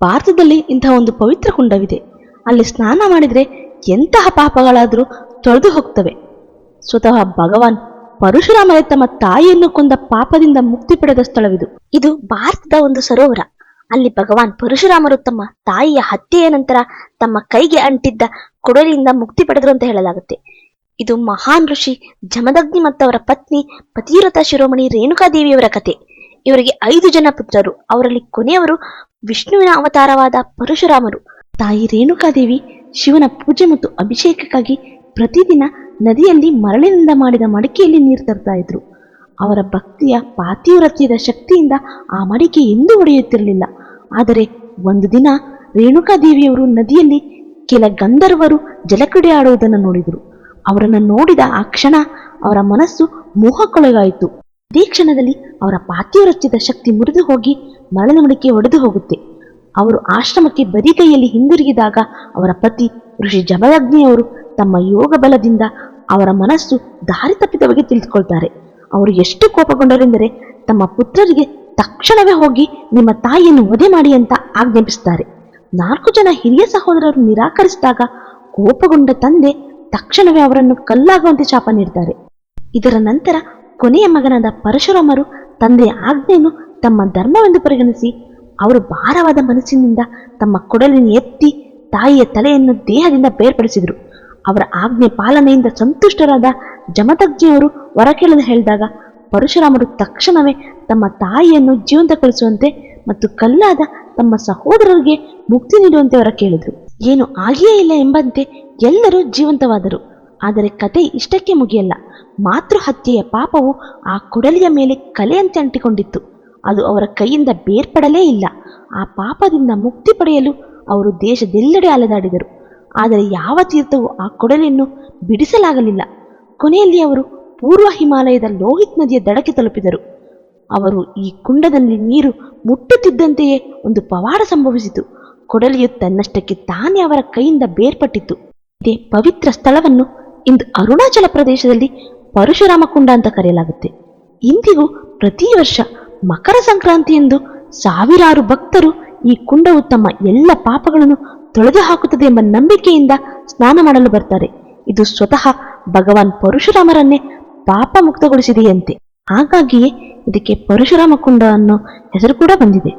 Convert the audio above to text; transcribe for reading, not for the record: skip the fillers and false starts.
ಭಾರತದಲ್ಲಿ ಇಂತಹ ಒಂದು ಪವಿತ್ರ ಕುಂಡವಿದೆ. ಅಲ್ಲಿ ಸ್ನಾನ ಮಾಡಿದರೆ ಎಂತಹ ಪಾಪಗಳಾದರೂ ತೊಳೆದು ಹೋಗ್ತವೆ. ಸ್ವತಃ ಭಗವಾನ್ ಪರಶುರಾಮರೇ ತಮ್ಮ ತಾಯಿಯನ್ನು ಕೊಂದ ಪಾಪದಿಂದ ಮುಕ್ತಿ ಪಡೆದ ಸ್ಥಳವಿದು. ಇದು ಭಾರತದ ಒಂದು ಸರೋವರ. ಅಲ್ಲಿ ಭಗವಾನ್ ಪರಶುರಾಮರು ತಮ್ಮ ತಾಯಿಯ ಹತ್ಯೆಯ ನಂತರ ತಮ್ಮ ಕೈಗೆ ಅಂಟಿದ್ದ ಕೊಡಲಿಯಿಂದ ಮುಕ್ತಿ ಪಡೆದರು ಅಂತ ಹೇಳಲಾಗುತ್ತೆ. ಇದು ಮಹಾನ್ ಋಷಿ ಜಮದಗ್ನಿ ಮತ್ತು ಅವರ ಪತ್ನಿ ಪತಿವ್ರತ ಶಿರೋಮಣಿ ರೇಣುಕಾದೇವಿಯವರ ಕತೆ. ಇವರಿಗೆ 5 ಜನ ಪುತ್ರರು. ಅವರಲ್ಲಿ ಕೊನೆಯವರು ವಿಷ್ಣುವಿನ ಅವತಾರವಾದ ಪರಶುರಾಮರು. ತಾಯಿ ರೇಣುಕಾದೇವಿ ಶಿವನ ಪೂಜೆ ಮತ್ತು ಅಭಿಷೇಕಕ್ಕಾಗಿ ಪ್ರತಿದಿನ ನದಿಯಲ್ಲಿ ಮರಳಿನಿಂದ ಮಾಡಿದ ಮಡಿಕೆಯಲ್ಲಿ ನೀರು ತರ್ತಾ ಇದ್ರು. ಅವರ ಭಕ್ತಿಯ ಪಾತಿವ್ರತ್ಯದ ಶಕ್ತಿಯಿಂದ ಆ ಮಡಿಕೆ ಎಂದೂ ಒಡೆಯುತ್ತಿರಲಿಲ್ಲ. ಆದರೆ ಒಂದು ದಿನ ರೇಣುಕಾದೇವಿಯವರು ನದಿಯಲ್ಲಿ ಕೆಲ ಗಂಧರ್ವರು ಜಲಕ್ರೀಡೆ ಆಡುವುದನ್ನು ನೋಡಿದರು. ಅವರನ್ನು ನೋಡಿದ ಆ ಕ್ಷಣ ಅವರ ಮನಸ್ಸು ಮೋಹಕ್ಕೊಳಗಾಯಿತು. ಅದೇ ಕ್ಷಣದಲ್ಲಿ ಅವರ ಪಾತಿವ್ರತ್ಯದ ಶಕ್ತಿ ಮುರಿದು ಹೋಗಿ ಮರಳಿನ ಮಡಿಕೆ ಒಡೆದು ಹೋಗುತ್ತೆ. ಅವರು ಆಶ್ರಮಕ್ಕೆ ಬರಿಗೈಯಲ್ಲಿ ಹಿಂದಿರುಗಿದಾಗ ಅವರ ಪತಿ ಋಷಿ ಜಮದಗ್ನಿಯವರು ತಮ್ಮ ಯೋಗ ಬಲದಿಂದ ಅವರ ಮನಸ್ಸು ದಾರಿ ತಪ್ಪಿದ ಬಗ್ಗೆ ತಿಳಿದುಕೊಳ್ತಾರೆ. ಅವರು ಎಷ್ಟು ಕೋಪಗೊಂಡರೆಂದರೆ ತಮ್ಮ ಪುತ್ರರಿಗೆ ತಕ್ಷಣವೇ ಹೋಗಿ ನಿಮ್ಮ ತಾಯಿಯನ್ನು ವಧೆ ಮಾಡಿ ಅಂತ ಆಜ್ಞಾಪಿಸುತ್ತಾರೆ. 4 ಜನ ಹಿರಿಯ ಸಹೋದರರು ನಿರಾಕರಿಸಿದಾಗ ಕೋಪಗೊಂಡ ತಂದೆ ತಕ್ಷಣವೇ ಅವರನ್ನು ಕಲ್ಲಾಗುವಂತೆ ಶಾಪ ನೀಡ್ತಾರೆ. ಇದರ ನಂತರ ಕೊನೆಯ ಮಗನಾದ ಪರಶುರಾಮರು ತಂದೆಯ ಆಜ್ಞೆಯನ್ನು ತಮ್ಮ ಧರ್ಮವೆಂದು ಪರಿಗಣಿಸಿ ಅವರು ಭಾರವಾದ ಮನಸ್ಸಿನಿಂದ ತಮ್ಮ ಕೊಡಲಿನ ಎತ್ತಿ ತಾಯಿಯ ತಲೆಯನ್ನು ದೇಹದಿಂದ ಬೇರ್ಪಡಿಸಿದರು. ಅವರ ಆಜ್ಞೆ ಪಾಲನೆಯಿಂದ ಸಂತುಷ್ಟರಾದ ಜಮದಗ್ನಿಯವರು ವರ ಕೇಳಲು ಹೇಳಿದಾಗ ಪರಶುರಾಮರು ತಕ್ಷಣವೇ ತಮ್ಮ ತಾಯಿಯನ್ನು ಜೀವಂತಗೊಳಿಸುವಂತೆ ಮತ್ತು ಕಲ್ಲಾದ ತಮ್ಮ ಸಹೋದರರಿಗೆ ಮುಕ್ತಿ ನೀಡುವಂತೆ ವರ ಕೇಳಿದರು. ಏನು ಆಗಿಯೇ ಇಲ್ಲ ಎಂಬಂತೆ ಎಲ್ಲರೂ ಜೀವಂತವಾದರು. ಆದರೆ ಕತೆ ಇಷ್ಟಕ್ಕೆ ಮುಗಿಯಲ್ಲ. ಮಾತೃಹತ್ಯೆಯ ಪಾಪವು ಆ ಕೊಡಲಿಯ ಮೇಲೆ ಕಲೆಯಂತೆ ಅಂಟಿಕೊಂಡಿತ್ತು. ಅದು ಅವರ ಕೈಯಿಂದ ಬೇರ್ಪಡಲೇ ಇಲ್ಲ. ಆ ಪಾಪದಿಂದ ಮುಕ್ತಿ ಪಡೆಯಲು ಅವರು ದೇಶದೆಲ್ಲೆಡೆ ಅಲೆದಾಡಿದರು. ಆದರೆ ಯಾವ ತೀರ್ಥವೂ ಆ ಕೊಡಲಿಯನ್ನು ಬಿಡಿಸಲಾಗಲಿಲ್ಲ. ಕೊನೆಯಲ್ಲಿ ಅವರು ಪೂರ್ವ ಹಿಮಾಲಯದ ಲೋಹಿತ್ ನದಿಯ ದಡಕ್ಕೆ ತಲುಪಿದರು. ಅವರು ಈ ಕುಂಡದಲ್ಲಿ ನೀರು ಮುಟ್ಟುತ್ತಿದ್ದಂತೆಯೇ ಒಂದು ಪವಾಡ ಸಂಭವಿಸಿತು. ಕೊಡಲಿಯು ತನ್ನಷ್ಟಕ್ಕೆ ತಾನೇ ಅವರ ಕೈಯಿಂದ ಬೇರ್ಪಟ್ಟಿತು. ಇದೇ ಪವಿತ್ರ ಸ್ಥಳವನ್ನು ಇಂದು ಅರುಣಾಚಲ ಪ್ರದೇಶದಲ್ಲಿ ಪರಶುರಾಮ ಕುಂಡ ಅಂತ ಕರೆಯಲಾಗುತ್ತೆ. ಇಂದಿಗೂ ಪ್ರತಿ ವರ್ಷ ಮಕರ ಸಂಕ್ರಾಂತಿಯಂದು ಸಾವಿರಾರು ಭಕ್ತರು ಈ ಕುಂಡವು ತಮ್ಮ ಎಲ್ಲ ಪಾಪಗಳನ್ನು ತೊಳೆದು ಹಾಕುತ್ತದೆ ಎಂಬ ನಂಬಿಕೆಯಿಂದ ಸ್ನಾನ ಮಾಡಲು ಬರ್ತಾರೆ. ಇದು ಸ್ವತಃ ಭಗವಾನ್ ಪರಶುರಾಮರನ್ನೇ ಪಾಪ ಮುಕ್ತಗೊಳಿಸಿದೆಯಂತೆ. ಹಾಗಾಗಿಯೇ ಇದಕ್ಕೆ ಪರಶುರಾಮ ಕುಂಡ ಅನ್ನೋ ಹೆಸರು ಕೂಡ ಬಂದಿದೆ.